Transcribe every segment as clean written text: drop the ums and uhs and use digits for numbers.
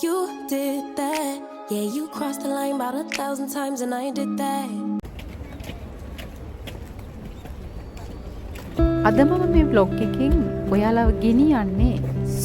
You did that. Yeah, you crossed the line about 1,000 times and I did that. අද මම මේ vlog එකෙන් ඔයාලව ගෙනියන්නේ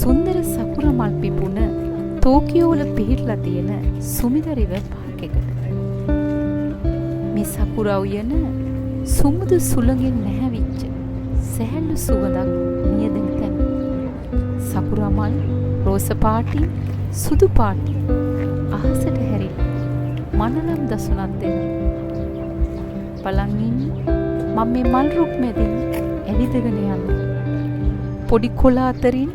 සුන්දර සකුරා මල් පිපුණ ටෝකියෝ වල පිහිටලා තියෙන සුමිදා රිවර් පාර්ක් එකට. මේ සකුරා උයන සුමුදු සුළඟෙන් නැහැවිච්ච සැහැල්ලු සුවඳක් නියදෙන තැන. සකුරා මල් රෝස පාටින් සුදු පාටින් අහසට හැරි මනරම් දසුණක් දෙන. බලන් ඉන්න මම මේ මල් රුක් මැදින් ඇවිදගෙන යනවා. පොඩි කොළ අතරින්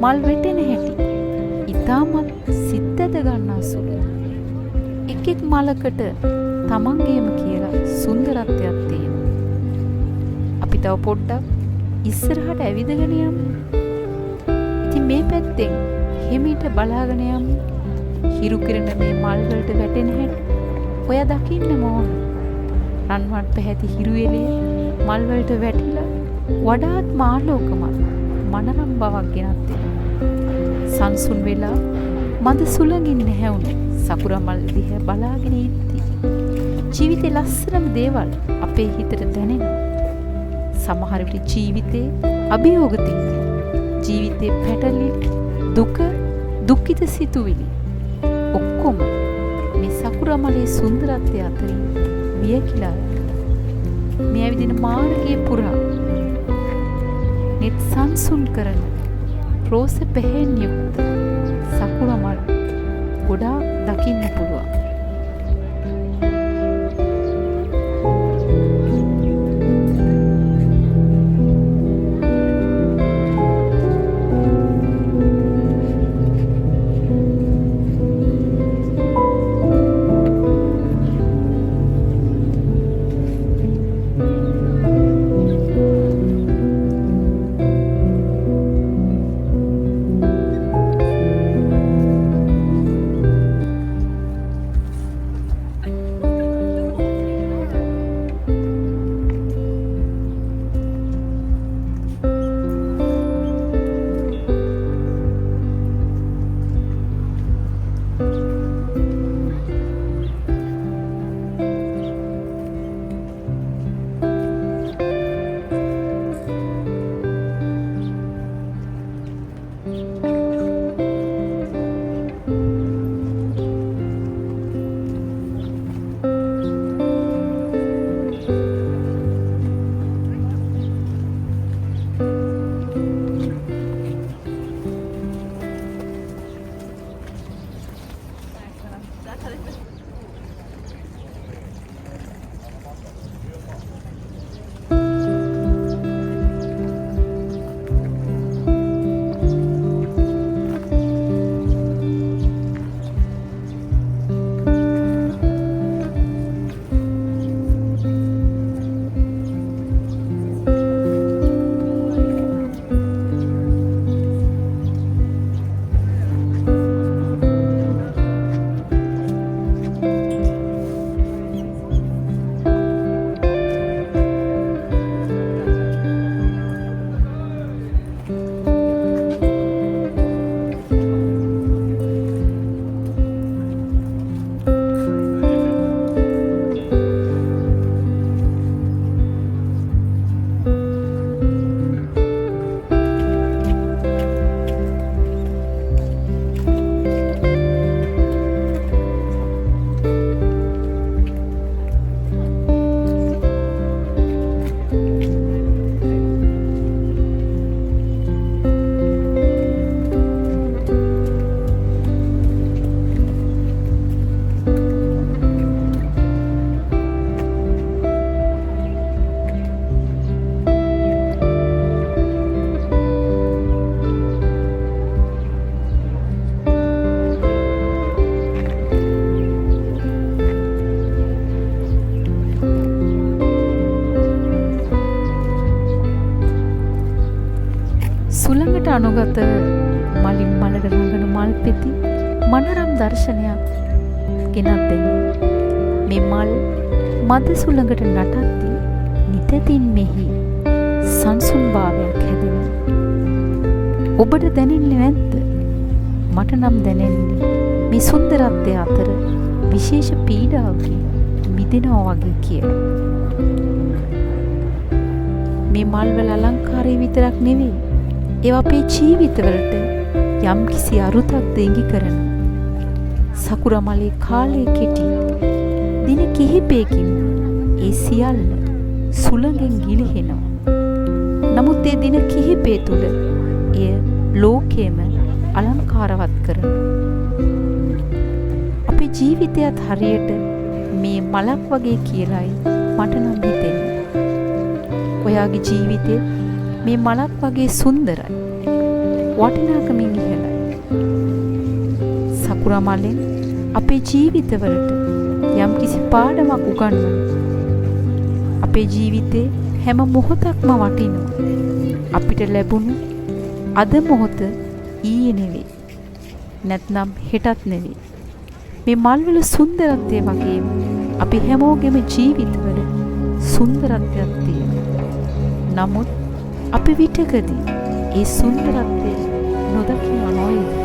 මල් වැටෙන හැටි ඉතාමත් සිත් ඇද ගන්නා සුළුයි. එක් එක් මලකට තමන්ගේම කියලා සුන්දරත්වයක් තියෙනවා. අපි තව පොඩ්ඩක් ඉස්සරහට ඇවිදගෙන යමු. ඉතින් මේ පැත්තෙන් හිමීට බලාගෙන යමු. හිරු කිරණ මේ මල් වලට වැටෙන හැටි ඔයා දකින්නම ඕන. රන්වන් පැහැති හිරු එළිය මල් වලට වැටිලා වඩාත් මාලෝකමත් මනරම් බවක් ගෙනත් දෙනවා. සංසුන් වෙලා මද සුළඟින් නැහැවුන සකුරා මල් දිහා බලාගෙන ඉද්දි ජීවිතේ ලස්සනම දේවල් අපේ හිතට දැනෙනවා. සමහර විට ජීවිතේ අභියෝග තියෙනවා. ජීවිතේ පැටලි දුක දුක්ඛිත සිතුවිලි ඔක්කොම මේ සකුරා මලේ සුන්දරත්වය අතරින් වියකිලා යනවා. මේ ඇවිදින මාර්ගයේ පුරා නෙත් සංසුන් කරන රෝස පෙහෙන් යුක්ත සකුරා මල් ගොඩාක් දකින්න පුළුවන්. සුළඟට අනුගත මලින් මලට රඟන මල් පෙති මනරම් දර්ශනයක් ගෙනත් දෙනවා. මේ මල් මද සුළඟට නටද්දී නිතැතින් මෙහි සංසුන් භාවයක් හැදෙනවා. ඔබට දැනෙන්නේ නැද්ද? මට නම් දැනෙන්නේ මේ සුන්දරත්වය අතර විශේෂ පීඩාවකින් මිදෙනවා වගේ කියලා. මේ මල්වල අලංකාරය විතරක් නෙවෙයි, ඒවා අපේ ජීවිතවලට යම්කිසි අරුතක් දෙඟි කරන. සකුරා මලේ කාලය කෙටි. දින කිහිපයකින් ඒ සියල්ල සුළඟෙන් ගිලිහෙනවා. නමුත් ඒ දින කිහිපය තුළ එය ලෝකෙම අලංකාරවත් කරනවා. අපේ ජීවිතයත් හරියට මේ මලක් වගේ කියලායි මට නම් හිතෙන්නේ. ඔයාගේ ජීවිතේ මේ මලක් වගේ සුන්දරයි. වටිනාකමින් ඉහළයි. සකුරා මලෙන් අපේ ජීවිතවලට යම්කිසි පාඩමක් උගන්වන. අපේ ජීවිතේ හැම මොහොතක්ම වටිනවා. අපිට ලැබුණු අද මොහොත ඊයේ නෙවෙයි. නැත්නම් හෙටත් නෙවෙයි. මේ මල්වල සුන්දරත්වය වගේම අපි හැමෝගෙම ජීවිතවල සුන්දරත්වයක් තියෙනවා. නමුත් අපි විටකදී ඒ සුන්දරත්වය නොදකිනවා නොවේ.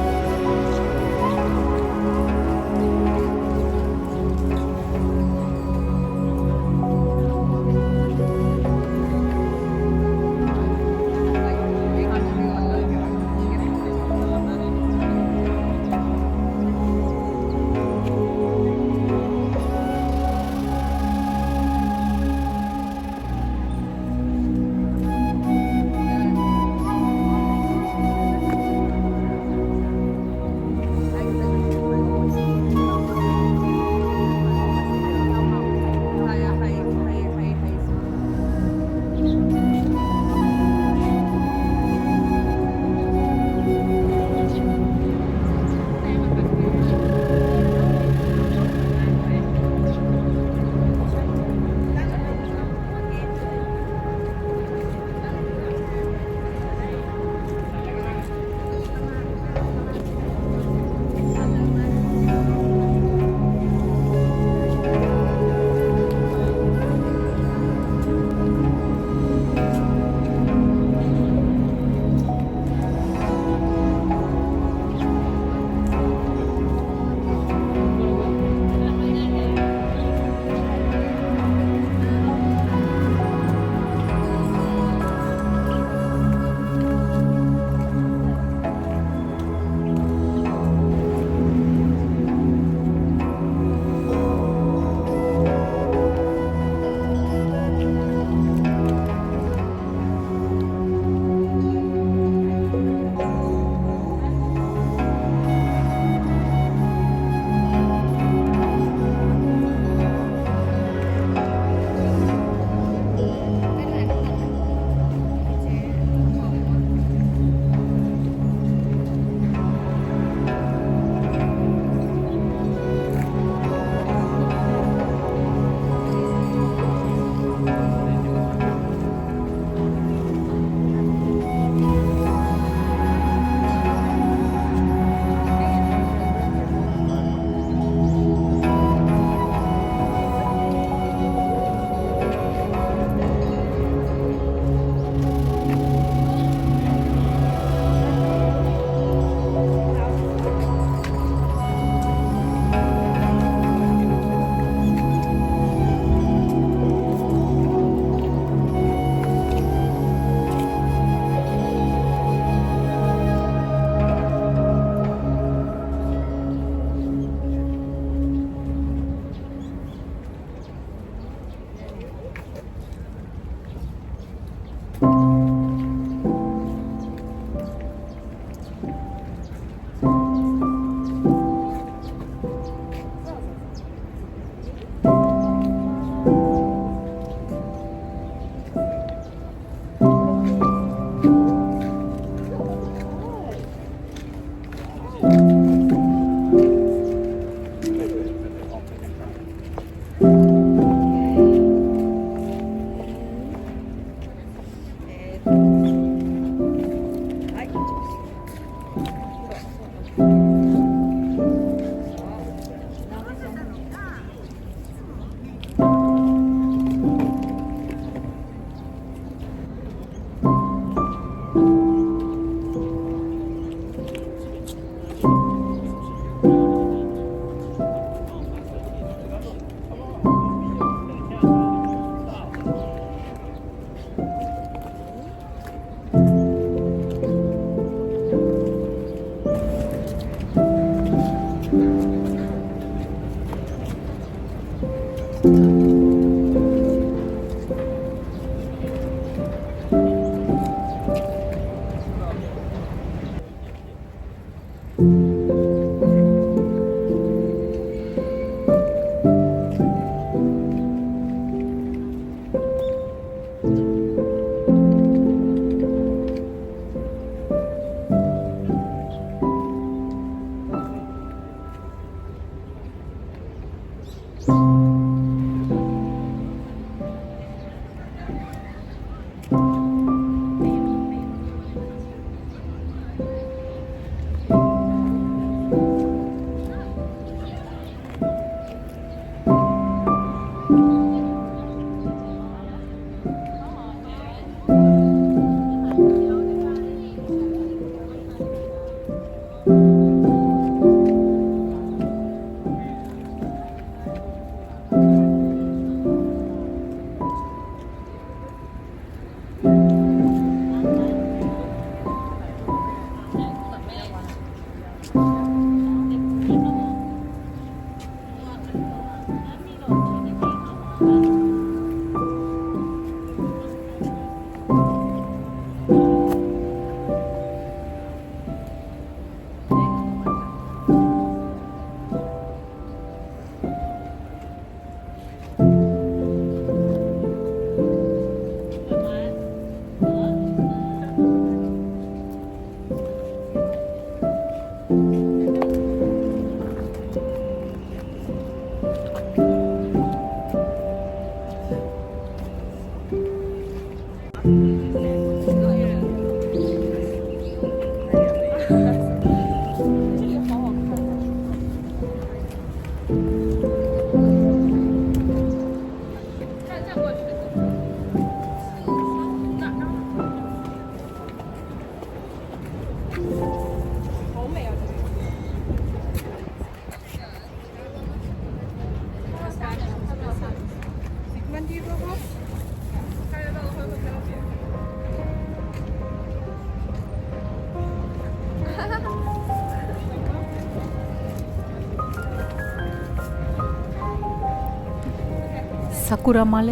සකුරා මල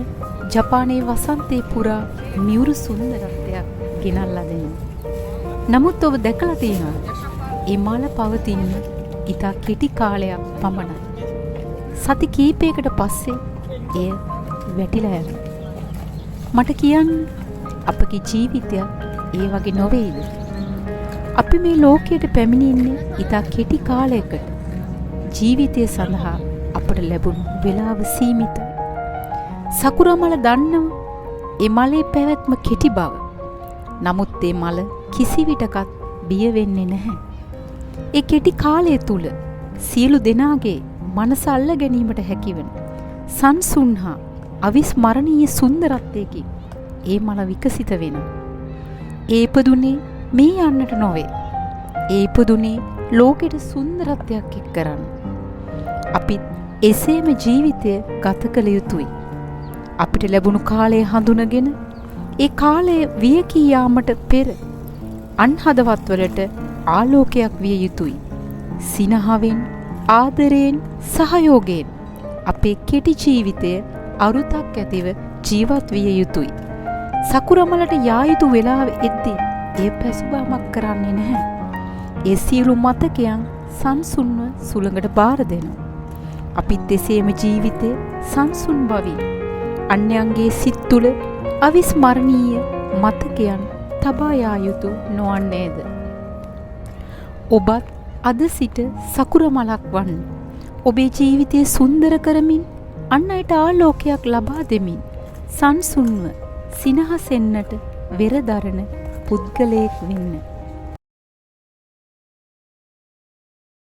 ජපානයේ වසන්තේ පුරා මියුරු සුන්දරත්වයක් ගෙනල්ලා දෙනවා. නමුත් ඔබ දැකලා තියෙනවා ඒ මල පවතින්නේ ඉතා කෙටි කාලයක් පමණයි. සති කීපයකට පස්සේ එය වැටිලා යනවා. මට කියන්න අපගේ ජීවිතය ඒ වගේ නොවේද? අපි මේ ලෝකයට පැමිණෙන්නේ ඉතා කෙටි කාලයකට. ජීවිතය සඳහා අපට ලැබුණු වේලාව සීමිතයි. සකුරා මල දන්නවා ඒ මලේ පැවැත්ම කෙටි බව. නමුත් ඒ මල කිසිවිටකත් බිය වෙන්නේ නැහැ. ඒ කෙටි කාලය තුල සියලු දෙනාගේ මනස අල්ල ගැනීමට හැකිවන සංසුන් හා අවිස්මරණීය සුන්දරත්වයකින් ඒ මල විකසිත වෙනවා. ඒ ඉපදුනේ මේ යන්නට නොවේ. ඒ ඉපදුනේ ලෝකෙට සුන්දරත්වයක් එක් කරන්න. අපිත් එසේම ජීවිතය ගත කළ යුතුයි. අපිට ලැබුණු කාලය හඳුනගෙන ඒ කාලය වියකී යාමට පෙර අන් හදවත්වලට ආලෝකයක් විය යුතුයි. සිනහවෙන්, ආදරයෙන්, සහයෝගයෙන් අපේ කෙටි ජීවිතය අරුතක් ඇතිව ජීවත් විය යුතුයි. සකුරා මලට යා යුතු වෙලාව එද්දී ඒ පැසුබාමක් කරන්නේ නැහැ. ඒ සියලු මතකයන් සංසුන්ව සුළඟට බාර දෙනවා. අපිත් එසේම ජීවිතය සංසුන් බවින් අන්‍යයන්ගේ සිත් තුළ අවිස්මරණීය මතකයන් තබා යා යුතු නොවන්නේද? ඔබත් අද සිට සකුරා මලක් වන්න. ඔබේ ජීවිතය සුන්දර කරමින් අන් අයට ආලෝකයක් ලබා දෙමින් සංසුන්ව සිනහසෙන්නට වෙරදරන පුද්ගලයෙක් වෙන්න.